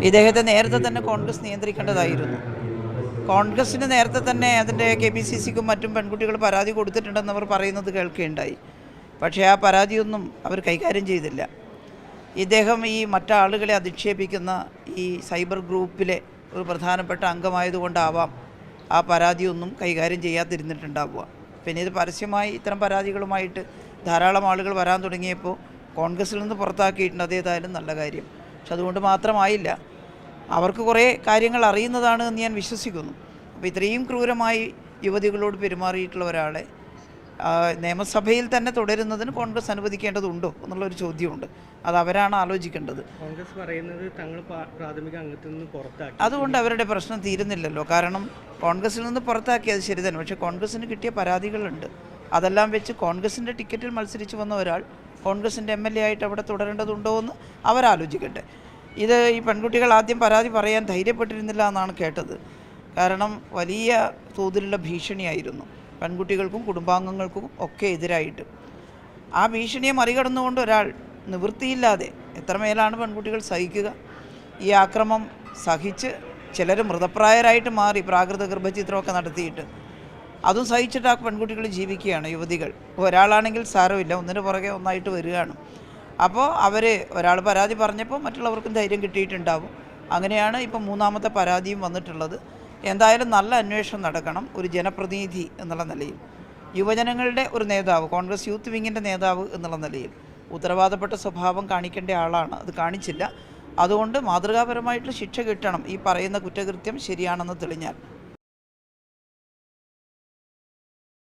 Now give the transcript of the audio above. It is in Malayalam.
ഇദ്ദേഹത്തെ നേരത്തെ തന്നെ കോൺഗ്രസ് നിയന്ത്രിക്കേണ്ടതായിരുന്നു. കോൺഗ്രസ്സിന് നേരത്തെ തന്നെ അതിൻ്റെ KPCCക്കും മറ്റും പെൺകുട്ടികൾ പരാതി കൊടുത്തിട്ടുണ്ടെന്ന് അവർ പറയുന്നത് കേൾക്കുകയുണ്ടായി. പക്ഷേ ആ പരാതിയൊന്നും അവർ കൈകാര്യം ചെയ്തില്ല. ഇദ്ദേഹം ഈ മറ്റാളുകളെ അധിക്ഷേപിക്കുന്ന ഈ സൈബർ ഗ്രൂപ്പിലെ ഒരു പ്രധാനപ്പെട്ട അംഗമായതുകൊണ്ടാവാം ആ പരാതിയൊന്നും കൈകാര്യം ചെയ്യാതിരുന്നിട്ടുണ്ടാവുക. പിന്നെ ഇത് പരസ്യമായി ഇത്തരം പരാതികളുമായിട്ട് ധാരാളം ആളുകൾ വരാൻ തുടങ്ങിയപ്പോൾ കോൺഗ്രസ്സിൽ നിന്ന് പുറത്താക്കിയിട്ടുണ്ട്. അതേതായാലും നല്ല കാര്യം. പക്ഷെ അതുകൊണ്ട് മാത്രമായില്ല, അവർക്ക് കുറേ കാര്യങ്ങൾ അറിയുന്നതാണ് എന്ന് ഞാൻ വിശ്വസിക്കുന്നു. അപ്പോൾ ഇത്രയും ക്രൂരമായി യുവതികളോട് പെരുമാറിയിട്ടുള്ള ഒരാളെ നിയമസഭയിൽ തന്നെ തുടരുന്നതിന് കോൺഗ്രസ് അനുവദിക്കേണ്ടതുണ്ടോ എന്നുള്ളൊരു ചോദ്യമുണ്ട്. അത് അവരാണ് ആലോചിക്കേണ്ടത്. കോൺഗ്രസ് പറയുന്നത് തങ്ങൾ പ്രാഥമിക അംഗത്തിൽ നിന്ന് പുറത്താക്കി, അതുകൊണ്ട് അവരുടെ പ്രശ്നം തീരുന്നില്ലല്ലോ. കാരണം കോൺഗ്രസിൽ നിന്ന് പുറത്താക്കിയത് ശരി തന്നെ, പക്ഷേ കോൺഗ്രസ്സിന് കിട്ടിയ പരാതികളുണ്ട്. അതെല്ലാം വെച്ച് കോൺഗ്രസിൻ്റെ ടിക്കറ്റിൽ മത്സരിച്ച് വന്ന ഒരാൾ കോൺഗ്രസിൻ്റെ MLA ആയിട്ട് അവിടെ തുടരേണ്ടതുണ്ടോ എന്ന് അവരാലോചിക്കട്ടെ. ഇത് ഈ പെൺകുട്ടികൾ ആദ്യം പരാതി പറയാൻ ധൈര്യപ്പെട്ടിരുന്നില്ല എന്നാണ് കേട്ടത്. കാരണം വലിയ തോതിലുള്ള ഭീഷണിയായിരുന്നു പെൺകുട്ടികൾക്കും കുടുംബാംഗങ്ങൾക്കും ഒക്കെ എതിരായിട്ട്. ആ ഭീഷണിയെ മറികടന്നുകൊണ്ട് ഒരാൾ നിവൃത്തിയില്ലാതെ എത്രമേലാണ് പെൺകുട്ടികൾ സഹിക്കുക? ഈ ആക്രമം സഹിച്ച് ചിലർ മൃതപ്രായരായിട്ട് മാറി, പ്രാകൃത ഗർഭചിത്രമൊക്കെ നടത്തിയിട്ട് അതും സഹിച്ചിട്ട് ആ പെൺകുട്ടികൾ ജീവിക്കുകയാണ്, യുവതികൾ. ഒരാളാണെങ്കിൽ സാരമില്ല, ഒന്നിന് പുറകെ ഒന്നായിട്ട് വരികയാണ്. അപ്പോൾ ഒരാൾ പരാതി പറഞ്ഞപ്പോൾ മറ്റുള്ളവർക്കും ധൈര്യം കിട്ടിയിട്ടുണ്ടാവും. അങ്ങനെയാണ് ഇപ്പം മൂന്നാമത്തെ പരാതിയും വന്നിട്ടുള്ളത്. എന്തായാലും നല്ല അന്വേഷണം നടക്കണം. ഒരു ജനപ്രതിനിധി എന്നുള്ള നിലയിൽ, യുവജനങ്ങളുടെ ഒരു നേതാവ്, കോൺഗ്രസ് യൂത്ത് വിങ്ങിൻ്റെ നേതാവ് എന്നുള്ള നിലയിൽ ഉത്തരവാദപ്പെട്ട സ്വഭാവം കാണിക്കേണ്ട ആളാണ്. അത് കാണിച്ചില്ല. അതുകൊണ്ട് മാതൃകാപരമായിട്ടുള്ള ശിക്ഷ കിട്ടണം ഈ പറയുന്ന കുറ്റകൃത്യം ശരിയാണെന്ന് തെളിഞ്ഞാൽ.